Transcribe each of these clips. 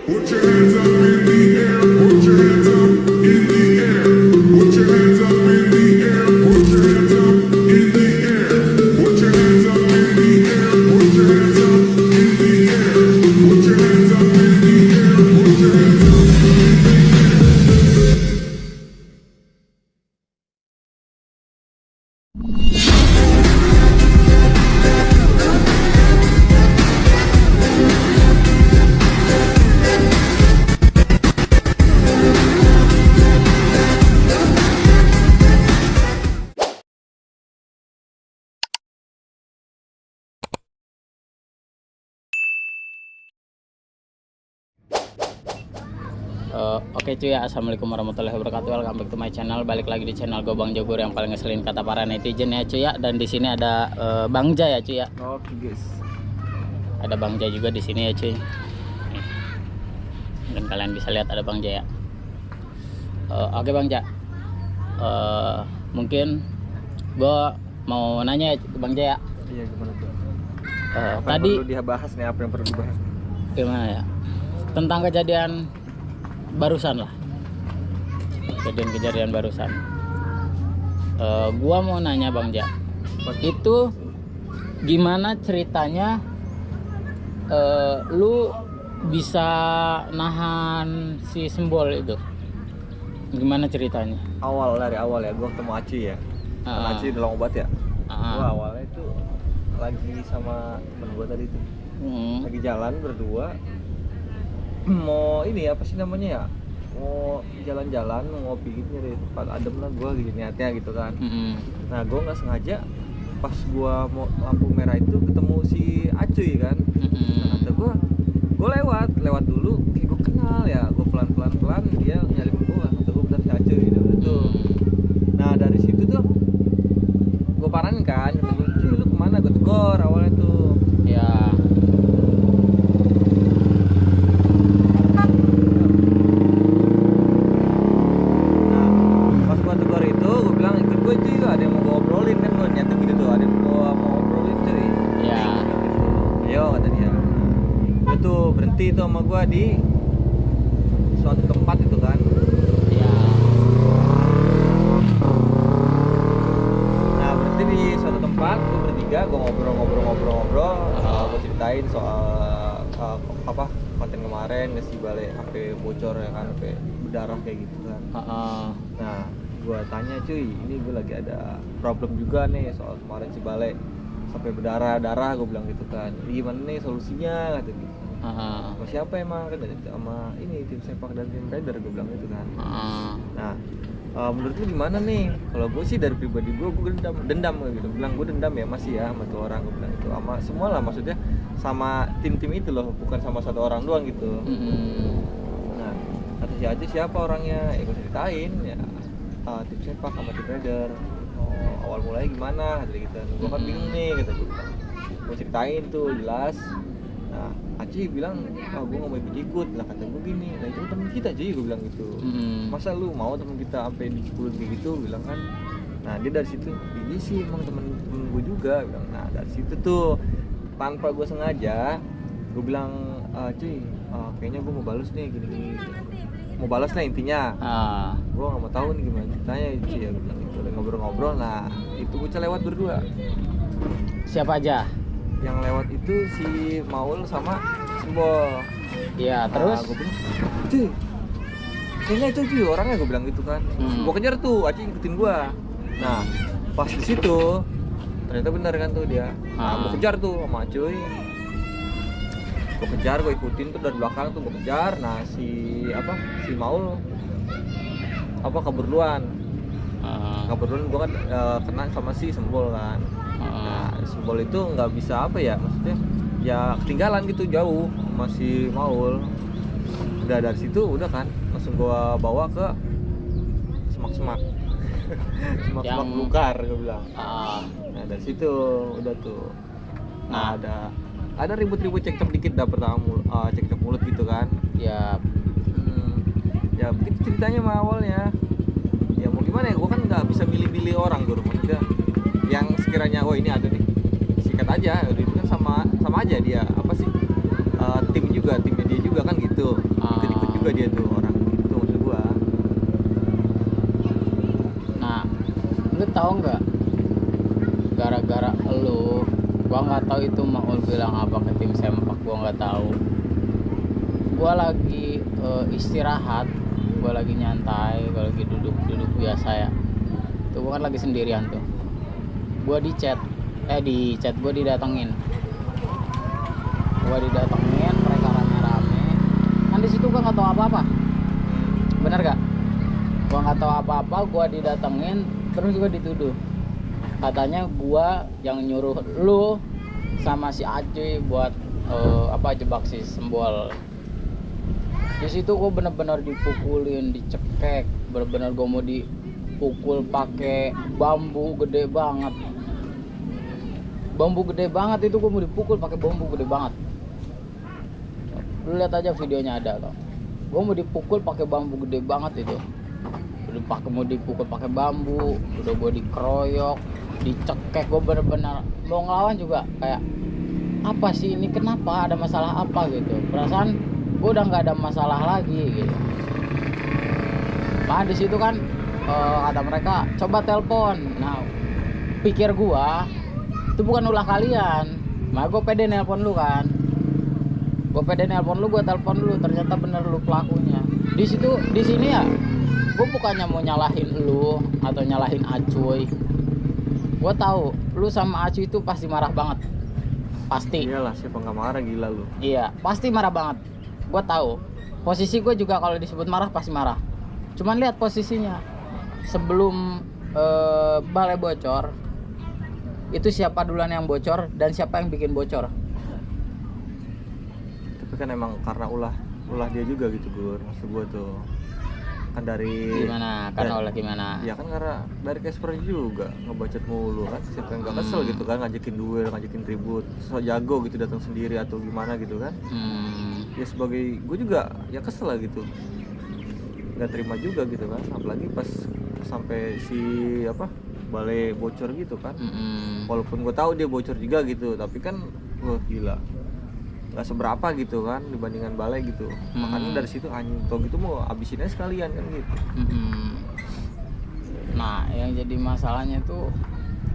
Put your hands up in the air. Put your hands up in the air. Put your hands up in the air. Put your hands up in the air. Put your hands up in the air. Put your hands up in the air. Put your hands up in the air. Put your hands up in the air. Oke cuy ya, assalamualaikum warahmatullahi wabarakatuh. Welcome back to my channel. Balik lagi di channel Gobang Jogor yang paling ngeselin kata para netizen ya cuy ya. Dan di sini ada Bang Jaya ya cuy ya. Oke guys. Ada Bang Jaya juga di sini ya cuy. Dan kalian bisa lihat ada Bang Jaya. Oke Bang Jaya. Mungkin gua mau nanya ya Bang Jaya. Iya gimana tuh? Apa Tadi yang perlu dibahas nih? Apa yang perlu dibahas? gimana ya? Tentang kejadian barusan lah, kejadian barusan. Gua mau nanya Bang Ja, itu gimana ceritanya lu bisa nahan si Sembol itu? Gimana ceritanya? Dari awal ya, gua ketemu Aci ya. Kan Aci dalam obat ya. Gua awalnya itu lagi sama temen gua tadi tuh. Lagi jalan berdua. Mau ini apa sih namanya ya, mau jalan-jalan, mau ngopi gitu nyari tempat adem lah gua gitu niatnya gitu kan. Nah gua nggak sengaja pas gua mau lampu merah itu ketemu si Acuy kan. Nah, kata gua lewat dulu kayak gua kenal ya, gua pelan dia nyalip gua, kata gua bener si Acuy gitu. Nah dari situ tuh gua paranin kan, kata gua cuy lu kemana, gua tegur awalnya tuh Ya. Berhenti itu sama gua di suatu tempat itu kan. Ya. Nah berhenti di suatu tempat, gua bertiga, gua ngobrol, gua ceritain soal apa konten kemarin ngasih balik HP bocor ya kan, HP berdarah kayak gitu kan. Nah gua tanya cuy, ini gua lagi ada problem juga nih soal kemarin si balik sampai berdarah, gua bilang gitu kan. Gimana nih solusinya kata gitu. Sama siapa emang kan, sama ini tim sepak dan tim rider gue bilang gitu kan. Nah menurut lu gimana nih? Kalau gue sih dari pribadi gue dendam gitu, bilang gue dendam ya masih ya sama tuh orang, gue bilang itu sama semua lah, maksudnya sama tim itu loh, bukan sama satu orang doang gitu. Nah kata si Aji siapa orangnya, ya gue ceritain ya tim sepak sama tim rider. Awal mulai gimana kata gitu, gue kan bingung nih kata gue ceritain tuh jelas. Nah Aci bilang, gue gak mau ikut lah, kata gue gini, nah itu temen kita Ci, gue bilang gitu. Masa lu mau temen kita sampai dipukul kayak gitu, bilang kan. Nah dia dari situ, iya sih emang temen gue juga, bilang. Nah dari situ tuh tanpa gue sengaja, gue bilang, cuy, kayaknya gue mau balas nih gini, mau balas lah intinya. Gue gak mau tahu nih gimana ceritanya Ci, ya gue bilang gitu. Ngobrol-ngobrol, nah itu gue lewat berdua. Siapa aja? Yang lewat itu si Maul sama Sembol. Iya, terus? Gue bilang, cuy, kayaknya itu cuy orangnya, gue bilang gitu kan. Gue kejar tuh, Aci ngikutin gue. Nah, pas di situ ternyata benar kan tuh dia. Nah, gue kejar tuh sama cuy. Gue kejar, gue ikutin tuh dari belakang tuh gue kejar. Nah, si Maul kabur duluan. Gue kan kena sama si Sembol kan. Nah, Sembol itu nggak bisa apa ya, maksudnya ya ketinggalan gitu jauh, masih Maul. Udah dari situ udah kan langsung gua bawa ke semak-semak belukar gua bilang. Nah dari situ udah tuh. Nah ada ribut-ribut cekcok dikit dah pertama, cekcok mulut gitu kan. Ya. Ya begitu ceritanya mah awalnya. Ya mau gimana ya, gua kan nggak bisa milih-milih orang guru, maksudnya yang sekiranya ini ada nih sikat aja, itu kan sama aja dia apa sih, timnya dia juga kan gitu. juga dia tuh orang itu maksud gua. Nah, lu tahu nggak? Gara-gara lu, gua nggak tahu itu Maul bilang apa ke tim sempak, gua nggak tahu. Gua lagi istirahat, gua lagi nyantai, gua lagi duduk biasa ya. Tuh gua kan lagi sendirian tuh. Gua di chat, gua didatengin. Mereka rame-rame. Kan di situ gua nggak tahu apa-apa. Bener gak? Gua nggak tahu apa-apa, gua didatengin, terus gua dituduh. Katanya gua yang nyuruh lu sama si Acuy buat jebak si Sembol. Di situ gua bener-bener dipukulin, dicekek, bener-bener gua mau dipukul pakai bambu gede banget. Bambu gede banget itu, gua mau dipukul pakai bambu gede banget. Lu lihat aja videonya ada kok. Gua mau dipukul pakai bambu gede banget itu. Mau dipukul pakai bambu, udah gua dikeroyok, dicekek, gue bener-bener mau ngelawan juga kayak apa sih ini, kenapa, ada masalah apa gitu. Perasaan gue udah nggak ada masalah lagi gitu. Nah di situ kan kata mereka coba telepon. Nah pikir gue itu bukan ulah kalian, nah gue pede nelpon lu kan. Gue telepon lu, ternyata bener lu pelakunya. Di sini ya gue bukannya mau nyalahin lu atau nyalahin Acuy. Gue tahu lu sama Acuy itu pasti marah banget, pasti. Iyalah, siapa nggak marah, gila lu. Iya, pasti marah banget. Gue tahu. Posisi gue juga kalau disebut marah pasti marah. Cuman lihat posisinya sebelum balai bocor, itu siapa duluan yang bocor dan siapa yang bikin bocor. Tapi kan emang karena ulah dia juga gitu, Gur. Maksud gua tuh kan dari Gimana? Karena oleh gimana? Ya kan karena dari Casper juga ngebacot mulu kan. Siapa yang gak kesel gitu kan, ngajakin duel, ngajakin ribut, so jago gitu datang sendiri atau gimana gitu kan. Ya sebagai gue juga ya kesel lah gitu, nggak terima juga gitu kan. Apalagi pas sampai si balai bocor gitu kan. Walaupun gue tahu dia bocor juga gitu, tapi kan wah gila, nggak seberapa gitu kan dibandingkan balai gitu. Makanya dari situ anjing tau gitu mau abisin aja sekalian kan gitu. Nah yang jadi masalahnya tuh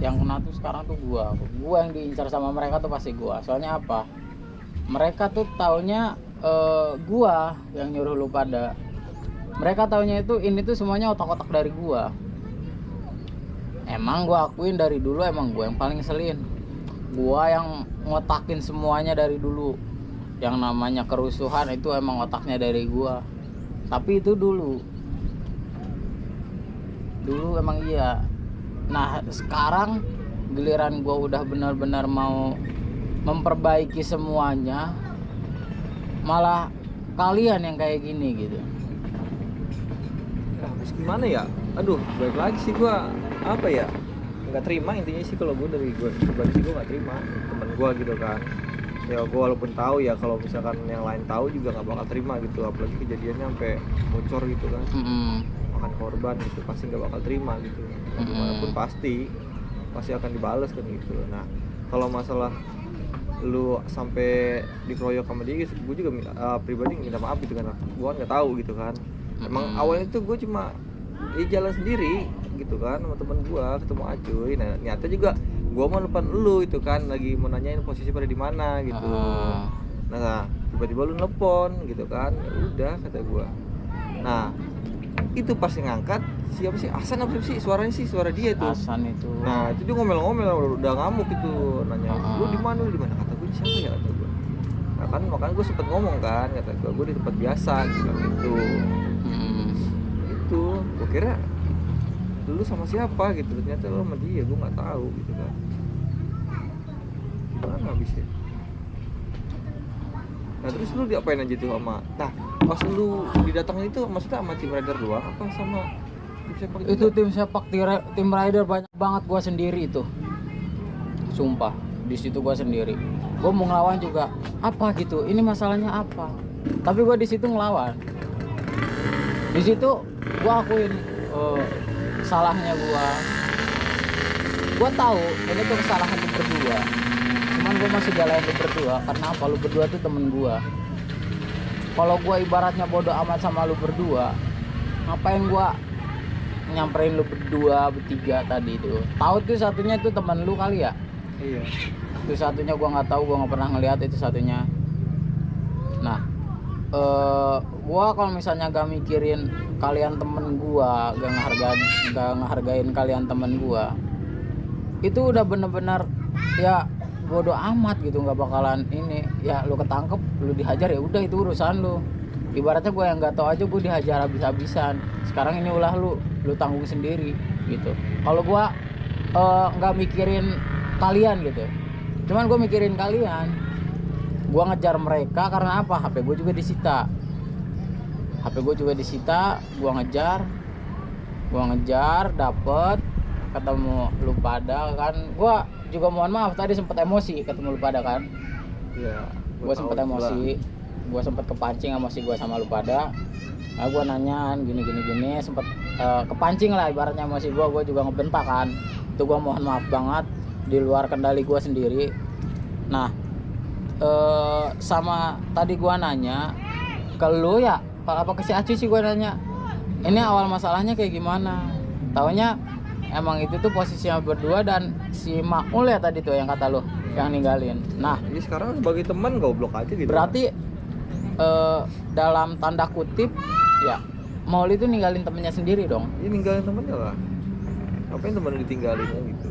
yang kena tuh sekarang tuh gua yang diincar sama mereka tuh pasti gua. Soalnya apa, mereka tuh taunya gua yang nyuruh lu pada. Mereka taunya itu ini tuh semuanya otak-otak dari gua. Emang gua akuin dari dulu emang gua yang paling ngeselin. Gua yang ngotakin semuanya dari dulu. Yang namanya kerusuhan itu emang otaknya dari gua. Tapi itu dulu emang iya. Nah sekarang giliran gua udah benar-benar mau memperbaiki semuanya, malah kalian yang kayak gini gitu. Terus gimana ya? Aduh, baik lagi sih gua nggak terima intinya sih. Kalau gue dari gue pribadi sih gue nggak terima temen gue gitu kan. Ya gue walaupun tahu ya kalau misalkan yang lain tahu juga nggak bakal terima gitu, apalagi kejadiannya sampai bocor gitu kan. Makan korban gitu pasti nggak bakal terima gitu. Gimana pun pasti akan dibales kan gitu. Nah kalau masalah lu sampai dikeroyok sama dia, gue juga pribadi minta maaf gitu kan. Gue nggak tahu gitu kan. Emang awalnya tuh gue cuma jalan sendiri gitu kan sama temen gue, ketemu Acuy. Nah niatnya juga gue mau nelfon lu itu kan, lagi mau nanyain posisi pada di mana gitu. Nah tiba-tiba lu nelfon gitu kan, ya udah kata gue. Nah itu pas ngangkat siapa sih, Hasan apa sih, suaranya sih suara dia tuh. Hasan itu. Nah itu dia ngomel-ngomel udah ngamuk gitu, nanya lu di mana kata gue, siapa ya kata gue. Nah kan makanya gue sempet ngomong kan, kata gue di tempat biasa gitu. Itu gue kira lu sama siapa gitu, ternyata lu sama dia, gue nggak tahu gitu kan. Gimana habisnya? Nah terus lu diapain aja tuh sama, nah pas lu didatangin itu maksudnya sama tim rider doang apa sama tim sepak juga? Itu tim sepak, tim rider banyak banget. Gua sendiri itu, sumpah di situ gua sendiri. Gua mau ngelawan juga apa gitu, ini masalahnya apa, tapi gua di situ ngelawan. Di situ gua akuin salahnya gua tahu ini tuh kesalahan lu berdua, cuman gua masih belain lu berdua. Karena apa? Lu berdua tuh temen gua. kalau gua ibaratnya bodoh amat sama lu berdua, ngapain gua nyamperin lu berdua bertiga tadi itu? Tahu tuh satunya itu teman lu kali ya? Iya. Itu satunya gua nggak tahu, gua nggak pernah ngeliat itu satunya. Nah, gua kalau misalnya gak mikirin kalian temen gua, gak ngehargain kalian temen gua, itu udah bener-bener ya bodoh amat gitu, nggak bakalan ini. Ya lu ketangkep, lu dihajar, ya udah itu urusan lu. Ibaratnya gue yang nggak tahu aja gue dihajar habis-habisan. Sekarang ini ulah lu tanggung sendiri gitu. Kalau gue nggak mikirin kalian gitu, cuman gue mikirin kalian. Gue ngejar mereka karena apa? HP gue juga disita. Gue ngejar dapet, ketemu lu pada kan. Gue juga mohon maaf tadi sempet emosi ketemu lu pada kan. Iya. Gue sempet emosi, gue sempet kepancing emosi gue sama lu pada. Nah, gue nanyaan gini sempet kepancing lah ibaratnya emosi gue juga ngebentak kan. Itu gue mohon maaf banget, di luar kendali gue sendiri. Nah, sama tadi gue nanya ke lu ya, apa ke si Aci sih gue nanya, ini awal masalahnya kayak gimana? Taunya emang itu tuh posisinya berdua dan si Makmul ya tadi tuh yang kata lu yang ninggalin. Nah, Jadi sekarang sebagai teman goblok aja gitu. berarti dalam tanda kutip ya Maul itu ninggalin temennya sendiri dong. Ini ninggalin temennya lah. Ngapain temen ditinggalin gitu?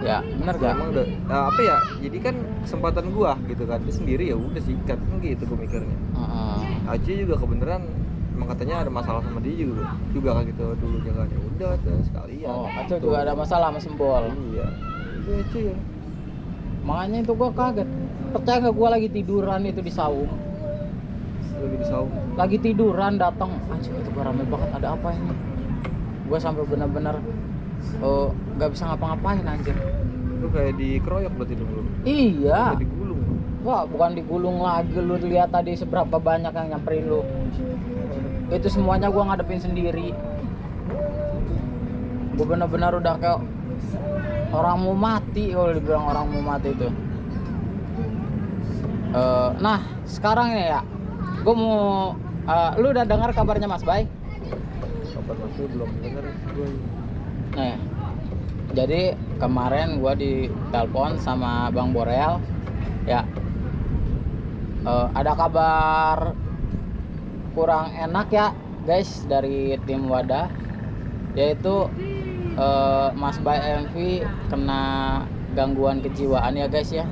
Ya bener gak? Emang udah apa ya? Jadi kan kesempatan gua gitu kan. Dia sendiri ya udah sikat kan gitu gua mikirnya. Aci juga kebenaran emang katanya ada masalah sama dia juga kan gitu dulunya kan. Ya udah tuh sekalian. Oh, Acil juga ada masalah sama Sembol. Iya. Itu Aci ya. Makanya itu gua kaget. Percaya gak gua lagi tiduran itu di saung. Lagi di saung. Lagi tiduran datang, anjir itu gua rame banget, ada apa ini? Gua sampai benar-benar gak bisa ngapa-ngapain anjir. Lu kayak dikeroyok berarti dulu. Iya. Kayak digulung. Wah, bukan digulung lagi. Lu lihat tadi seberapa banyak yang nyamperin lu. Itu semuanya gua ngadepin sendiri. Gua benar-benar udah kayak orang mau mati kalau dibilang orang mau mati itu. Nah, sekarang ini ya, gua mau lu udah dengar kabarnya Mas Bay? Kapan masih belum dengar gue. Nah, jadi kemarin gua ditelepon sama Bang Borel ya, ada kabar kurang enak ya guys dari tim Wadah, yaitu Mas Bay MV kena gangguan kejiwaan ya guys ya.